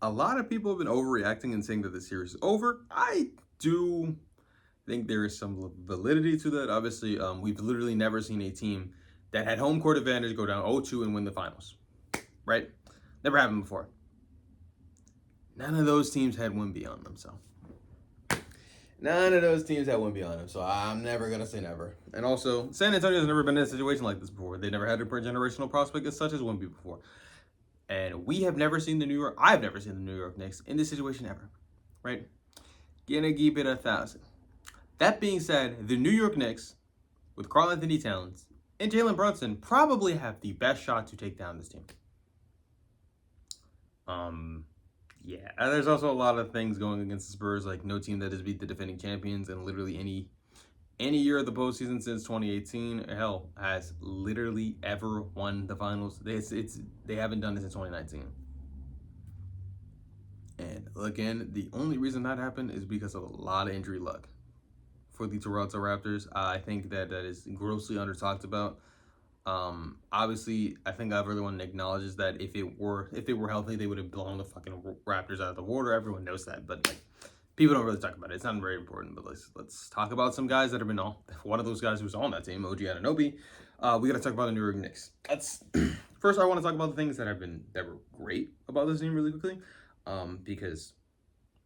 A lot of people have been overreacting and saying that the series is over. I do think there is some validity to that. Obviously, we've literally never seen a team that had home court advantage go down 0-2 and win the finals, right? Never happened before. None of those teams had Wemby on them, so none of those teams had Wemby on them. So I'm never gonna say never. And also, San Antonio has never been in a situation like this before. They never had a generational prospect as such as Wemby before. And we have never seen the New York. I've never seen the New York Knicks in this situation ever, right? Gonna keep it 1,000. That being said, the New York Knicks, with Karl-Anthony Towns and Jalen Brunson, probably have the best shot to take down this team. Yeah. And there's also a lot of things going against the Spurs, like no team that has beat the defending champions in literally any year of the postseason since 2018. Hell, has literally ever won the finals. They haven't done it since 2019. And again, the only reason that happened is because of a lot of injury luck for the Toronto Raptors. I think that is grossly under talked about. Obviously, I think everyone acknowledges that if they were healthy, they would have blown the fucking Raptors out of the water. Everyone knows that, but like people don't really talk about it. It's not very important. But let's talk about some guys that have been on. One of those guys who's on that team, OG Anunoby. We got to talk about the New York Knicks. That's first. I want to talk about the things that were great about this team really quickly, because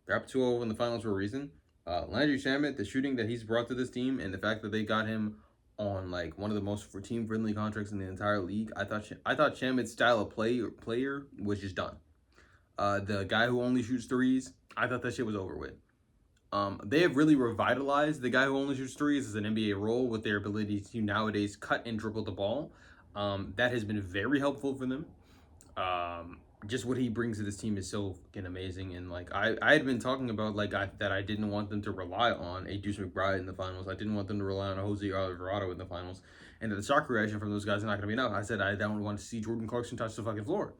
they're up 2-0 in the finals for a reason. Landry Shamet, the shooting that he's brought to this team, and the fact that they got him on like one of the most team friendly contracts in the entire league. I thought Shamet's style of player was just done. The guy who only shoots threes, I thought that shit was over with. They have really revitalized the guy who only shoots threes as an NBA role with their ability to nowadays cut and dribble the ball. That has been very helpful for them. Just what he brings to this team is so fucking amazing. And like I had been talking about that I didn't want them to rely on a Deuce McBride in the finals. I didn't want them to rely on a Jose Alvarado in the finals. And that the shock reaction from those guys is not going to be enough. I said I don't want to see Jordan Clarkson touch the fucking floor.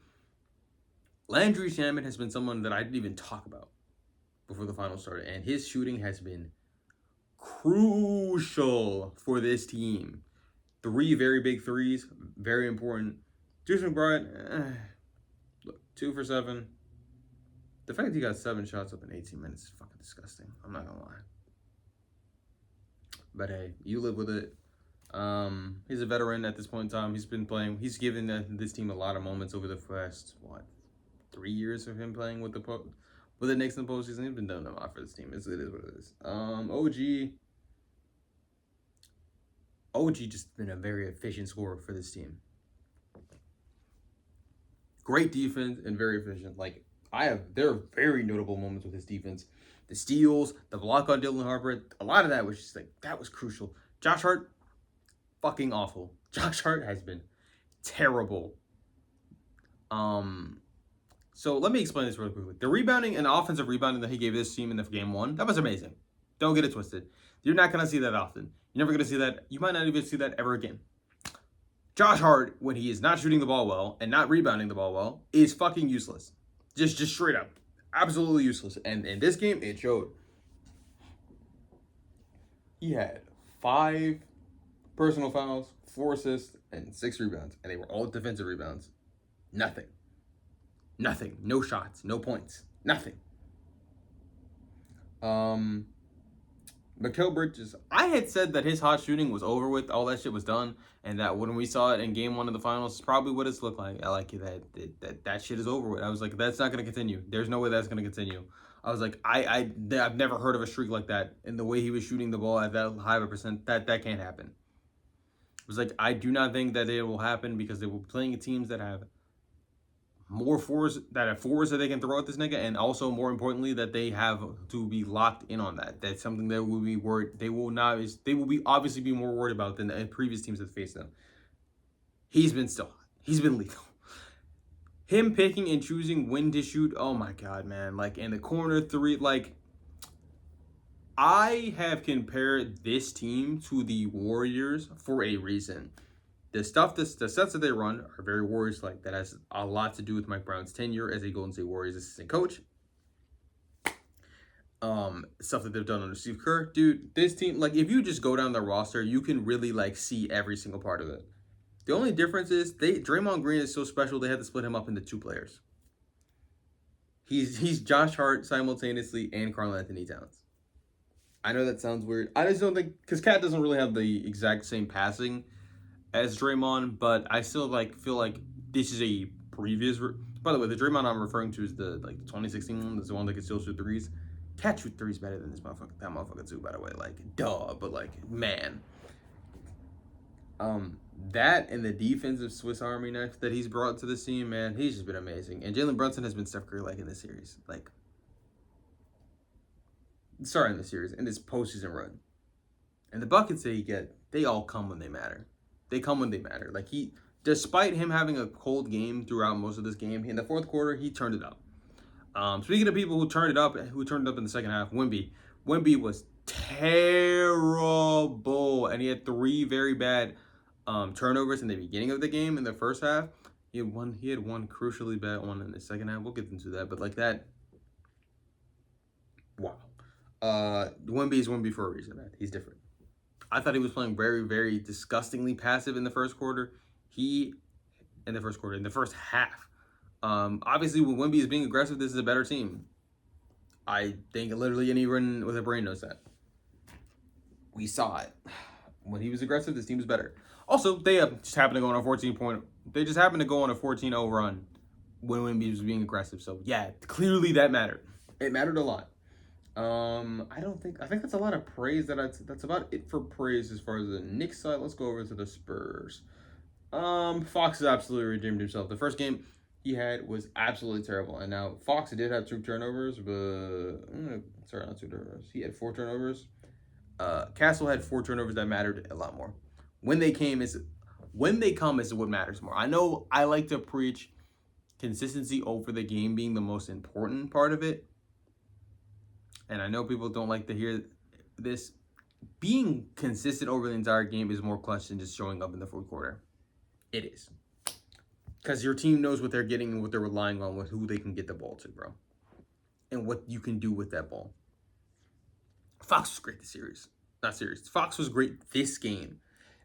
Landry Shamet has been someone that I didn't even talk about before the finals started, and his shooting has been crucial for this team. 3 very big threes, very important. Deuce McBride, look, 2 for 7. The fact he got 7 shots up in 18 minutes is fucking disgusting. I'm not gonna lie. But hey, you live with it. He's a veteran at this point in time. He's been playing. He's given this team a lot of moments over the past 3 years of him playing with the Knicks in the postseason. He's been doing a lot for this team. It is what it is. OG just been a very efficient scorer for this team. Great defense and very efficient. There are very notable moments with his defense. The steals, the block on Dylan Harper, a lot of that was just that was crucial. Josh Hart, fucking awful. Josh Hart has been terrible. So let me explain this really quickly. The rebounding and offensive rebounding that he gave this team in the game 1, that was amazing. Don't get it twisted. You're not going to see that often. You're never going to see that. You might not even see that ever again. Josh Hart, when he is not shooting the ball well and not rebounding the ball well, is fucking useless. Just straight up. Absolutely useless. And in this game, it showed. He had 5 personal fouls, 4 assists, and 6 rebounds. And they were all defensive rebounds. Nothing. No shots. No points. Nothing. Mikal Bridges, I had said that his hot shooting was over with, all that shit was done, and that when we saw it in game 1 of the finals, it's probably what it's looked like. I like that shit is over with. I was like, that's not going to continue. There's no way that's going to continue. I was like, I've never heard of a streak like that, and the way he was shooting the ball at that high of a percent, that can't happen. It was like, I do not think that it will happen because they were playing teams that have more fours that they can throw at this nigga, and also more importantly that they have to be locked in on that. That's something that will be worried. They will be obviously be more worried about than the previous teams that face them. He's been lethal. Him picking and choosing when to shoot. Oh my god, man! Like in the corner 3, I have compared this team to the Warriors for a reason. The sets that they run are very Warriors-like. That has a lot to do with Mike Brown's tenure as a Golden State Warriors assistant coach. Stuff that they've done under Steve Kerr. Dude, this team, if you just go down the roster, you can really, see every single part of it. The only difference is Draymond Green is so special, they had to split him up into 2 players. He's Josh Hart simultaneously and Karl-Anthony Towns. I know that sounds weird. I just don't think because Cat doesn't really have the exact same passing as Draymond, but I still feel like this is a previous. By the way, the Draymond I'm referring to is the 2016 one. That's the one that can still shoot threes. Cat shoot threes better than this motherfucker. That motherfucker too, by the way. Duh, but man. That and the defensive Swiss Army knife that he's brought to this team, man, he's just been amazing. And Jalen Brunson has been Steph Curry in this series, starting the series in this postseason run. And the buckets that he get, they all come when they matter. They come when they matter. Despite him having a cold game throughout most of this game, in the fourth quarter he turned it up. Speaking of people who turned it up in the second half, Wemby was terrible, and he had 3 very bad turnovers in the beginning of the game in the first half. He had one crucially bad one in the second half. We'll get into that, but that, wow. Wemby is Wemby for a reason, man. He's different. I thought he was playing very, very disgustingly passive in the first quarter. In the first half. Obviously, when Wemby is being aggressive, this is a better team. I think literally anyone with a brain knows that. We saw it. When he was aggressive, this team was better. Also, they just happened to go on a 14-0 run when Wemby was being aggressive. So yeah, clearly that mattered. It mattered a lot. I think that's a lot of praise. That's about it for praise as far as the Knicks side. Let's go over to the Spurs. Fox has absolutely redeemed himself. The first game he had was absolutely terrible. And now Fox did have 2 turnovers, but sorry, not 2 turnovers. He had 4 turnovers. Castle had 4 turnovers that mattered a lot more. When they come is what matters more. I know I like to preach consistency over the game being the most important part of it. And I know people don't like to hear this. Being consistent over the entire game is more clutch than just showing up in the fourth quarter. It is. Because your team knows what they're getting and what they're relying on with who they can get the ball to, bro. And what you can do with that ball. Fox was great this series. Not series. Fox was great this game.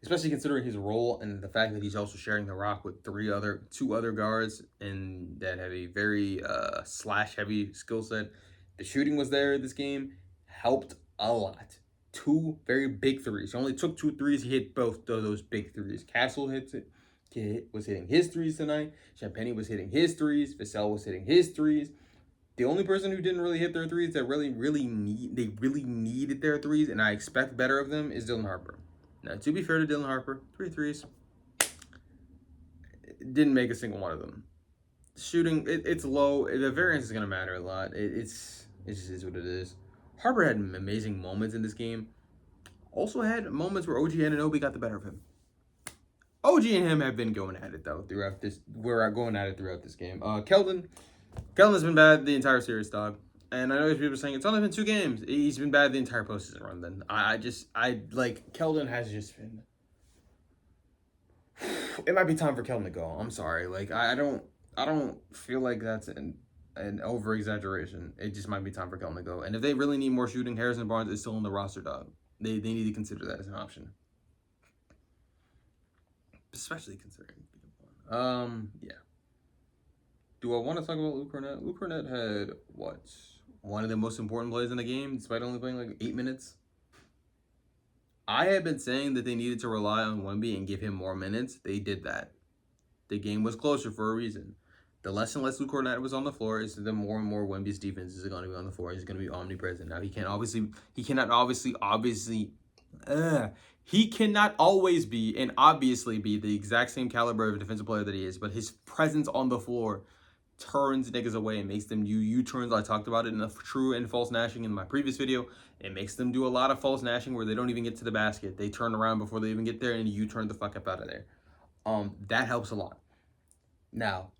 Especially considering his role and the fact that he's also sharing the rock with 2 other guards and that have a very slash-heavy skill set. The shooting was there this game. Helped a lot. 2 very big threes. He only took 2 threes. He hit both of those big threes. Castle was hitting his threes tonight. Champagnie was hitting his threes. Vassell was hitting his threes. The only person who didn't really hit their threes that really needed their threes, and I expect better of them, is Dylan Harper. Now, to be fair to Dylan Harper, 3 threes. Didn't make a single one of them. Shooting, it's low. The variance is going to matter a lot. It just is what it is. Harper had amazing moments in this game. Also had moments where OG Anunoby got the better of him. OG and him have been going at it, though, throughout this game. Keldon has been bad the entire series, dog. And I know people are saying it's only been 2 games. He's been bad the entire postseason run. Then Keldon has just been. It might be time for Keldon to go. I'm sorry. I don't feel like that's an over exaggeration. It just might be time for Keldon to go. And if they really need more shooting, Harrison Barnes is still on the roster, dog. They need to consider that as an option. Especially considering. Yeah. Do I want to talk about Luke Kornet? Luke Kornet had one of the most important plays in the game, despite only playing 8 minutes. I had been saying that they needed to rely on Wemby and give him more minutes. They did that. The game was closer for a reason. The less and less Luke Kornet was on the floor is the more and more Wemby's defense is going to be on the floor. He's going to be omnipresent. Now he cannot always be and obviously be the exact same caliber of a defensive player that he is, but his presence on the floor turns niggas away and makes them do U-turns. I talked about it in the true and false gnashing in my previous video. It makes them do a lot of false gnashing where they don't even get to the basket. They turn around before they even get there and U-turn the fuck up out of there. That helps a lot. Now,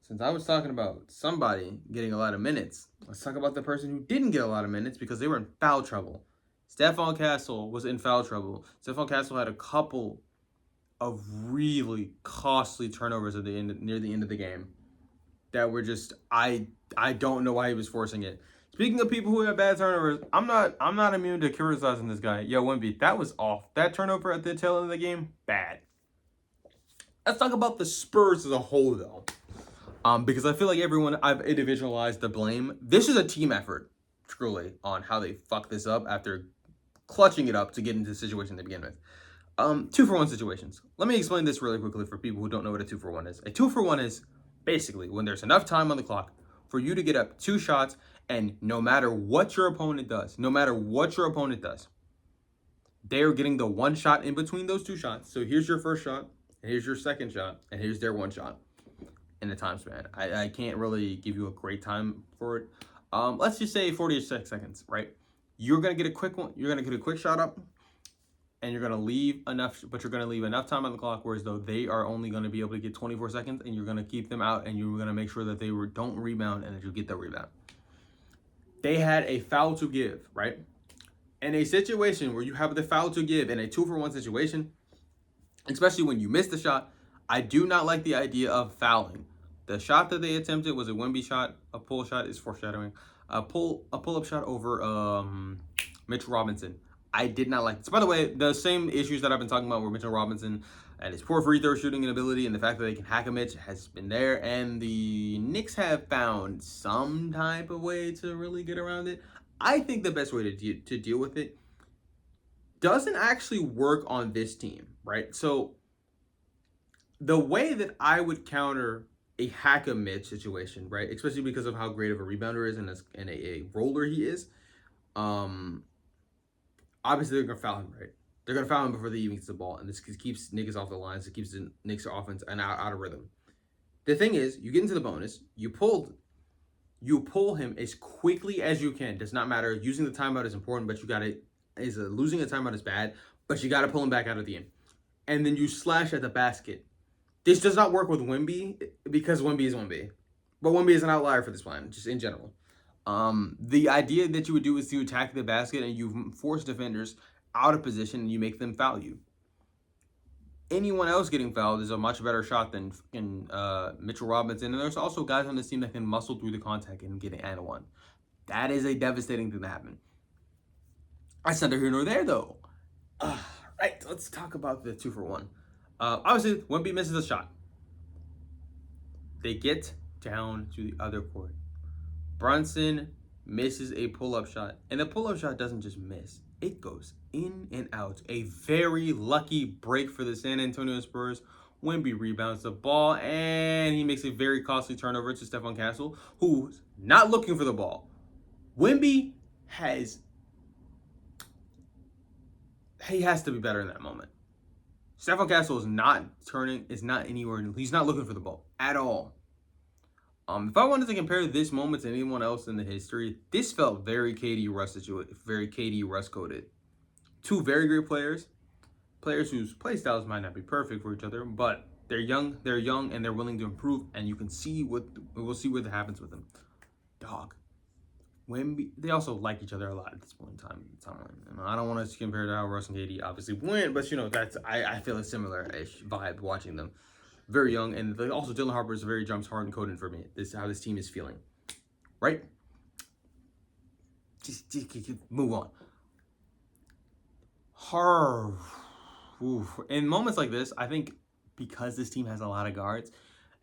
since I was talking about somebody getting a lot of minutes, let's talk about the person who didn't get a lot of minutes because they were in foul trouble. Stephon Castle was in foul trouble. Stephon Castle had a couple of really costly turnovers near the end of the game that were just I don't know why he was forcing it. Speaking of people who have bad turnovers, I'm not immune to criticizing this guy. Yo, Wemby, that was off. That turnover at the tail end of the game, bad. Let's talk about the Spurs as a whole, though. Because I feel like everyone, I've individualized the blame. This is a team effort, truly, on how they fucked this up after clutching it up to get into the situation to begin with. 2-for-1 situations. Let me explain this really quickly for people who don't know what a 2-for-1 is. A 2-for-1 is basically when there's enough time on the clock for you to get up 2 shots, and no matter what your opponent does, they are getting the 1 shot in between those 2 shots. So here's your first shot, and here's your second shot, and here's their 1 shot in the time span. I can't really give you a great time for it. Let's just say 46 seconds, right? You're gonna get a quick one. You're gonna get a quick shot up, and you're gonna leave enough, but you're gonna leave enough time on the clock, whereas though they are only gonna be able to get 24 seconds, and you're gonna keep them out, and you're gonna make sure that they don't rebound and that you get the rebound. They had a foul to give, right? In a situation where you have the foul to give in a 2-for-1 situation, especially when you miss the shot, I do not like the idea of fouling. The shot that they attempted was a Wemby shot. A pull shot is foreshadowing. A pull-up shot over Mitchell Robinson. I did not like this. By the way, the same issues that I've been talking about with Mitchell Robinson and his poor free throw shooting ability and the fact that they can hack a Mitch has been there. And the Knicks have found some type of way to really get around it. I think the best way to deal with it doesn't actually work on this team, right? So the way that I would counter a hack-a-Mitch situation, right, especially because of how great of a rebounder is and a roller he is, obviously they're going to foul him, right? They're going to foul him before they even get the ball, and this keeps niggas off the lines. It keeps the Knicks offense and out of rhythm. The thing is, you get into the bonus, you pull him as quickly as you can. Does not matter. Using the timeout is important, but losing a timeout is bad, but you got to pull him back out of the game. And then you slash at the basket. This does not work with Wemby because Wemby is Wemby. But Wemby is an outlier for this plan, just in general. The idea that you would do is to attack the basket and you force defenders out of position and you make them foul you. Anyone else getting fouled is a much better shot than Mitchell Robinson. And there's also guys on this team that can muscle through the contact and get an and one. That is a devastating thing to happen. That's neither here nor there, though. Right, let's talk about the 2-for-1. Obviously, Wemby misses a shot. They get down to the other court. Brunson misses a pull-up shot. And the pull-up shot doesn't just miss. It goes in and out. A very lucky break for the San Antonio Spurs. Wemby rebounds the ball, and he makes a very costly turnover to Stephon Castle, who's not looking for the ball. Wemby he has to be better in that moment. Stephon Castle is not anywhere. He's not looking for the ball at all. If I wanted to compare this moment to anyone else in the history, this felt very KD Russ coded. 2 very great players whose play styles might not be perfect for each other, but they're young, and they're willing to improve, and you can see we'll see what happens with them. Dog. Wemby, they also like each other a lot at this point in time. I don't want to compare to how Russ and KD obviously went, but that's I feel a similar-ish vibe watching them. Very young, and also Dylan Harper is very James Harden coded for me. This is how this team is feeling, right? Just move on. In moments like this, I think because this team has a lot of guards,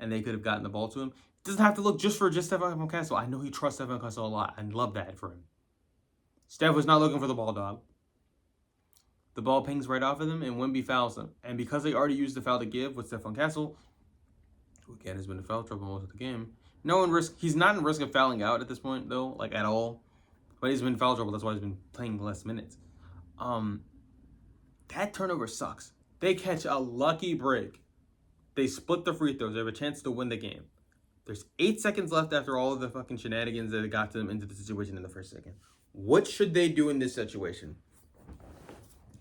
and they could have gotten the ball to him. Doesn't have to look just Stephon Castle. I know he trusts Stephon Castle a lot. I love that for him. Steph was not looking for the ball, dog. The ball pings right off of them, and Wemby fouls them. And because they already used the foul to give with Stephon Castle, who again has been in foul trouble most of the game, he's not in risk of fouling out at this point, though, like at all. But he's been in foul trouble. That's why he's been playing less minutes. That turnover sucks. They catch a lucky break. They split the free throws. They have a chance to win the game. There's 8 seconds left after all of the fucking shenanigans that got them into the situation in the first second. What should they do in this situation?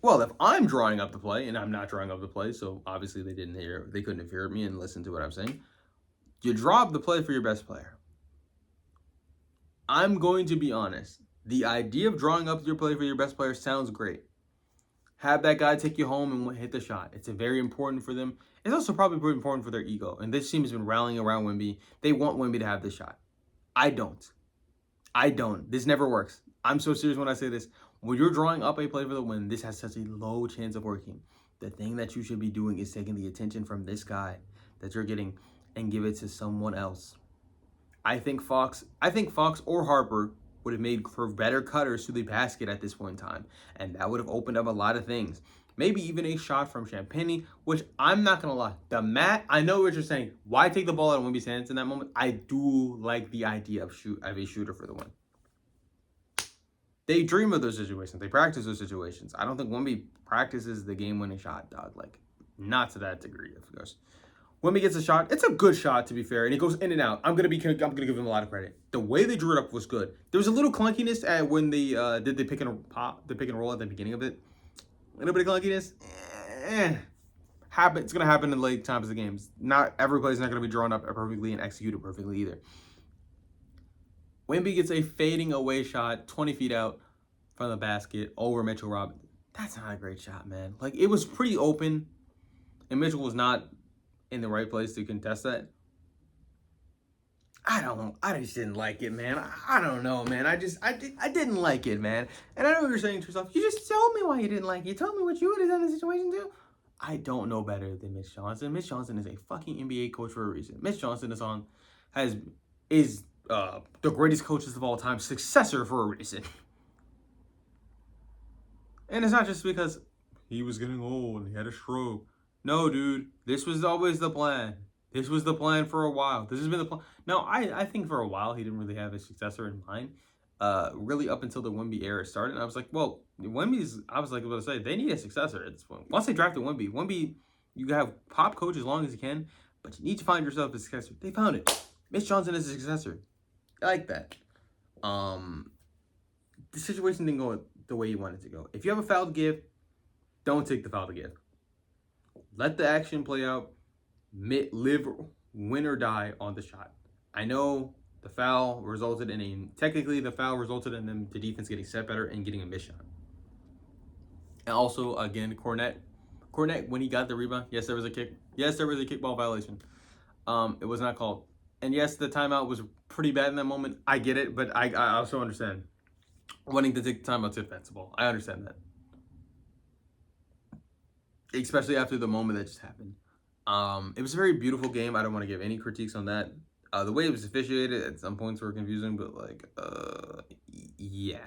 Well, if I'm drawing up the play, and I'm not drawing up the play, so obviously they couldn't have heard me and listened to what I'm saying. You draw up the play for your best player. I'm going to be honest. The idea of drawing up your play for your best player sounds great. Have that guy take you home and hit the shot. It's very important for them. It's also probably pretty important for their ego. And this team has been rallying around Wemby. They want Wemby to have this shot. I don't. This never works. I'm so serious when I say this. When you're drawing up a play for the win, this has such a low chance of working. The thing that you should be doing is taking the attention from this guy that you're getting and give it to someone else. I think Fox or Harper would have made for better cutters to the basket at this point in time, and that would have opened up a lot of things. Maybe even a shot from Champagnie, which I'm not gonna lie. I know what you're saying. Why take the ball out of Wemby's hands in that moment? I do like the idea of a shooter for the win. They dream of those situations. They practice those situations. I don't think Wemby practices the game-winning shot, dog. Like, not to that degree, of course. Wemby gets a shot. It's a good shot, to be fair, and it goes in and out. I'm gonna give him a lot of credit. The way they drew it up was good. There was a little clunkiness at when they did the pick and roll at the beginning of it. A little bit of clunkiness. It's gonna happen in late times of the games. Not everybody's not gonna be drawn up perfectly and executed perfectly either. Wemby gets a fading away shot, 20 feet out from the basket over Mitchell Robinson. That's not a great shot, man. Like, it was pretty open, and Mitchell was not in the right place to contest that. I just didn't like it, man. I don't know, man. I didn't like it, man. And I know you're saying to yourself, you just told me why you didn't like it. You told me what you would have done in the situation too. I don't know better than Mitch Johnson. Mitch Johnson is a fucking NBA coach for a reason. Mitch Johnson is the greatest coaches of all time, successor for a reason. And it's not just because he was getting old and he had a stroke. No, dude, this was always the plan. This was the plan for a while. This has been the plan. No, I think for a while he didn't really have a successor in mind. Really up until the Wemby era started. And I was like, well, I was like about to say, they need a successor at this point. Once they drafted Wemby, you can have pop coach as long as you can, but you need to find yourself a successor. They found it. Mitch Johnson is a successor. I like that. The situation didn't go the way you wanted it to go. If you have a foul to give, don't take the foul to give. Let the action play out. Live, win or die on the shot. I know the foul resulted in the defense getting set better and getting a missed shot. And also, again, Kornet, when he got the rebound, yes, there was a kick. Yes, there was a kickball violation. It was not called. And yes, the timeout was pretty bad in that moment. I get it, but I also understand wanting to take the timeout to advance the ball. I understand that. Especially after the moment that just happened. It was a very beautiful game. I don't want to give any critiques on that. The way it was officiated at some points were confusing, but yeah.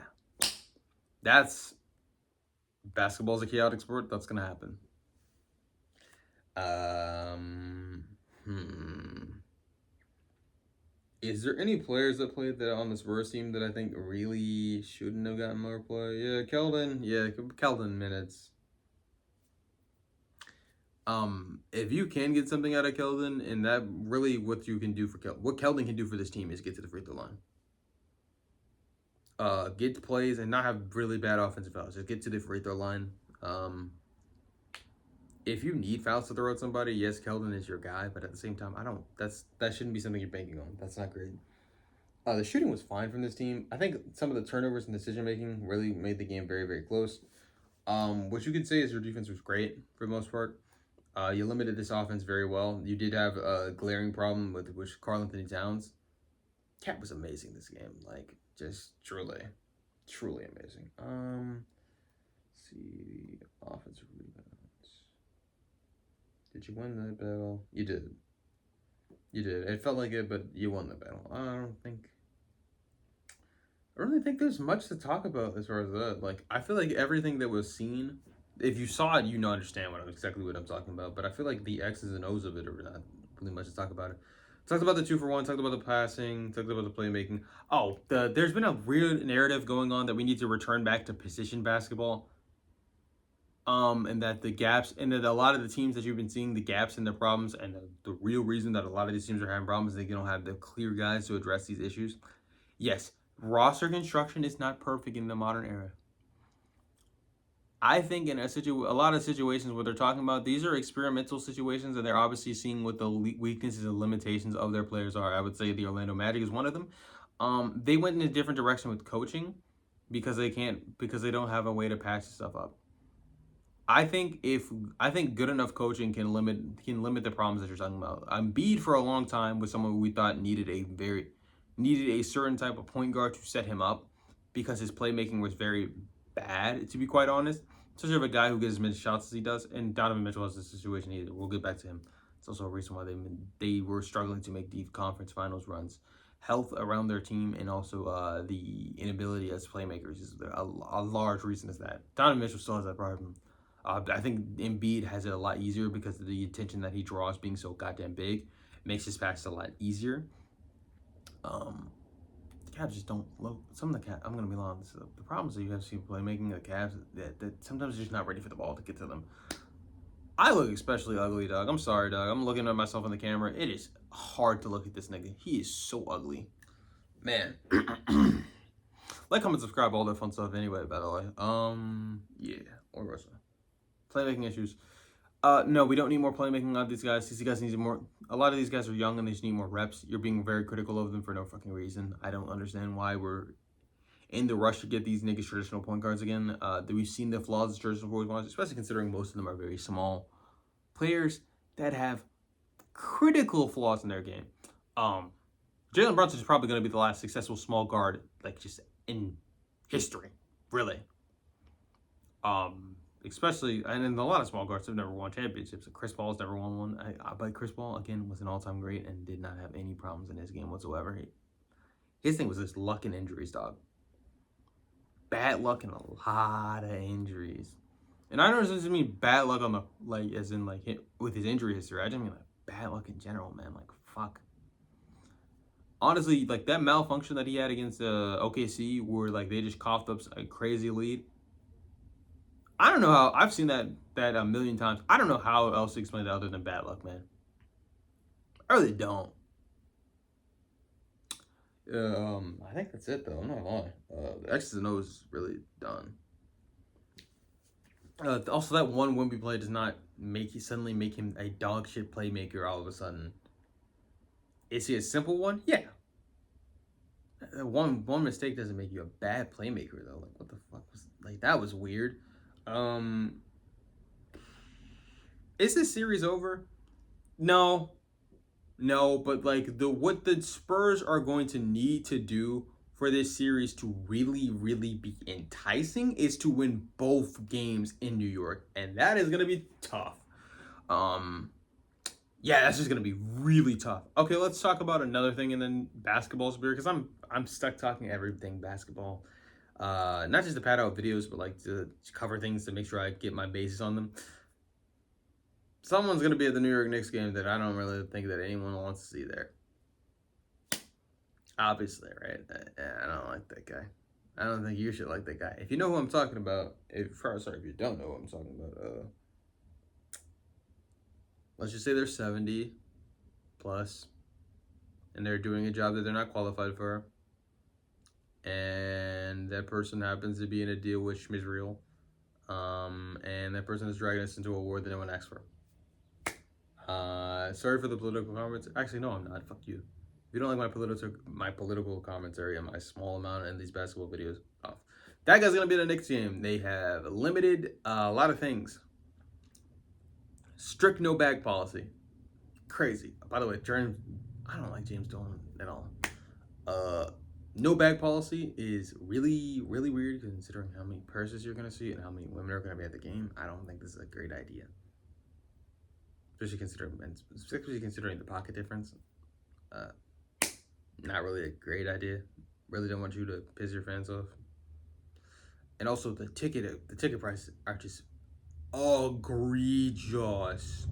That's basketball's a chaotic sport. That's gonna happen. Is there any players that played that on this Spurs team that I think really shouldn't have gotten more play? Yeah, Keldon. Yeah, Keldon minutes. If you can get something out of Keldon, and that really what you can do for what Keldon can do for this team is get to the free throw line. Get plays and not have really bad offensive fouls. Just get to the free throw line. If you need fouls to throw at somebody, yes, Keldon is your guy, but at the same time, that shouldn't be something you're banking on. That's not great. The shooting was fine from this team. I think some of the turnovers and decision making really made the game very, very close. What you could say is your defense was great for the most part. You limited this offense very well. You did have a glaring problem with Karl-Anthony Towns. Cat was amazing this game. Like, just truly amazing. Let's see the offensive rebounds. Did you win that battle? You did. It felt like it, but you won the battle. I don't really think there's much to talk about as far as that. Like, I feel like everything that was seen, if you saw it, understand exactly what I'm talking about. But I feel like the X's and O's of it are not really much to talk about it. Talked about the 2-for-1, talked about the passing, talked about the playmaking. Oh, there's been a weird narrative going on that we need to return back to position basketball. And that the gaps, and that a lot of the teams that you've been seeing, the gaps and the problems, and the real reason that a lot of these teams are having problems is they don't have the clear guys to address these issues. Yes, roster construction is not perfect in the modern era. I think in a lot of situations where they're talking about, these are experimental situations, and they're obviously seeing what the weaknesses and limitations of their players are. I would say the Orlando Magic is one of them. They went in a different direction with coaching because they don't have a way to patch stuff up. I think good enough coaching can limit the problems that you're talking about. Embiid for a long time was someone we thought needed a certain type of point guard to set him up because his playmaking was very bad, to be quite honest. Especially of a guy who gets as many shots as he does, and Donovan Mitchell has a situation either. We'll get back to him. It's also a reason why they were struggling to make deep conference finals runs. Health around their team and also the inability as playmakers is a large reason is that. Donovan Mitchell still has that problem. I think Embiid has it a lot easier because of the attention that he draws being so goddamn big. Makes his pass a lot easier. The Cavs just don't look. Some of the Cavs, I'm going to be honest. The problems that you have seen playmaking the Cavs, that sometimes they're just not ready for the ball to get to them. I look especially ugly, dog. I'm sorry, dog. I'm looking at myself in the camera. It is hard to look at this nigga. He is so ugly. Man. Like, comment, subscribe, all that fun stuff anyway, by the way. Yeah. Or Russia. Playmaking issues. No, we don't need more playmaking on these guys. These guys need more. A lot of these guys are young and they just need more reps. You're being very critical of them for no fucking reason. I don't understand why we're in the rush to get these niggas traditional point guards again. We've seen the flaws of traditional point guards, especially considering most of them are very small players that have critical flaws in their game. Jalen Brunson is probably going to be the last successful small guard, like, just in history, really. Especially, and in a lot of small guards have never won championships. Chris Paul's never won one. But Chris Paul, again, was an all-time great and did not have any problems in his game whatsoever. His thing was just luck and injuries, dog. Bad luck and a lot of injuries. And I don't just mean bad luck on the, like, as in, like, with his injury history. I just mean, like, bad luck in general, man. Like, fuck. Honestly, like, that malfunction that he had against OKC where, like, they just coughed up a crazy lead. I don't know how. I've seen that a million times. I don't know how else to explain that other than bad luck, man. I really don't. I think that's it, though. I'm not gonna lie. The X's and O's is really done. Also, that one Wemby play does not suddenly make him a dog shit playmaker all of a sudden. Is he a simple one? Yeah. One mistake doesn't make you a bad playmaker, though. Like, what the fuck was, like, that was weird. Is this series over? No, but like what the Spurs are going to need to do for this series to really, really be enticing is to win both games in New York, and that is gonna be tough. Yeah, that's just gonna be really tough. Okay, let's talk about another thing, and then basketball's beer, because I'm stuck talking everything basketball. Not just to pad out videos, but like to cover things to make sure I get my bases on them. Someone's going to be at the New York Knicks game that I don't really think that anyone wants to see there. Obviously, right? I don't like that guy. I don't think you should like that guy. If you know who I'm talking about, if you don't know who I'm talking about, let's just say they're 70 plus and they're doing a job that they're not qualified for. And that person happens to be in a deal with Schmizreal. And that person is dragging us into a war that no one asked for. Sorry for the political comments. Actually, no, I'm not. Fuck you. If you don't like my political commentary and my small amount in these basketball videos, off. That guy's gonna be in the Knicks game. They have limited a lot of things. Strict no bag policy. Crazy. By the way, I don't like James Dolan at all. No bag policy is really, really weird considering how many purses you're gonna see and how many women are gonna be at the game. I don't think this is a great idea. Especially considering the pocket difference. Not really a great idea. Really don't want you to piss your fans off. And also the ticket prices are just egregious.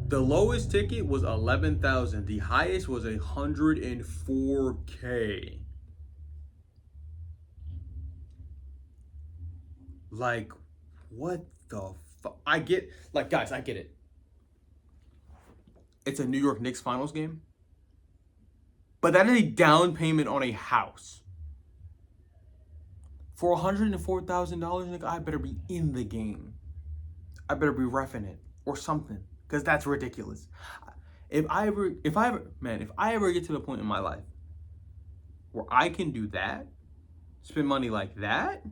The lowest ticket was 11,000. The highest was 104K. Like, what the fuck? I get it. It's a New York Knicks finals game. But that is a down payment on a house. For $104,000, like, I better be in the game. I better be reffing it or something, because that's ridiculous. If I ever get to the point in my life where I can do that, spend money like that,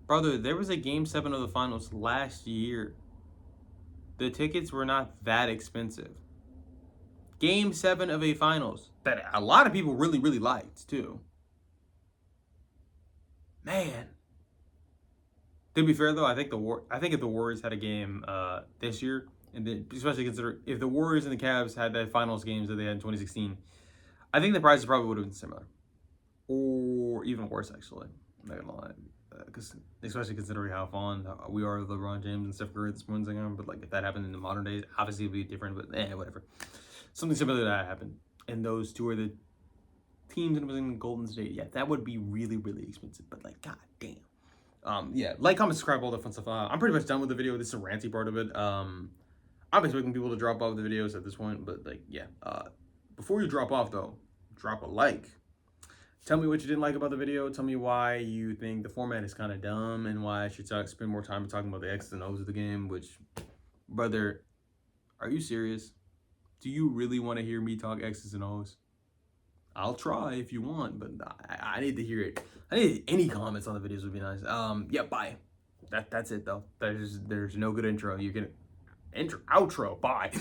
brother, there was a Game 7 of the finals last year. The tickets were not that expensive. Game 7 of a finals that a lot of people really, really liked, too. Man. To be fair though, I think if the Warriors had a game this year, and then especially consider if the Warriors and the Cavs had the finals games that they had in 2016, I think the prizes probably would have been similar, or even worse actually. I'm not gonna lie, because especially considering how fond we are of LeBron James and Steph Curry at this point in time. But like if that happened in the modern days, obviously it'd be different. But whatever. Something similar to that happened, and those two are the teams and it was in Golden State. Yeah, that would be really really expensive. But like, god damn. Yeah, like, comment, subscribe, all that fun stuff. I'm pretty much done with the video. This is a ranty part of it. I'm expecting people to drop off the videos at this point, but like, yeah. Before you drop off though, drop a like. Tell me what you didn't like about the video. Tell me why you think the format is kind of dumb and why I should spend more time talking about the X's and O's of the game. Which, brother, are you serious? Do you really want to hear me talk X's and O's? I'll try if you want, but I need to hear it. I need any comments on the videos would be nice. Yeah, bye. That's it though. There's no good intro. You can intro, outro. Bye.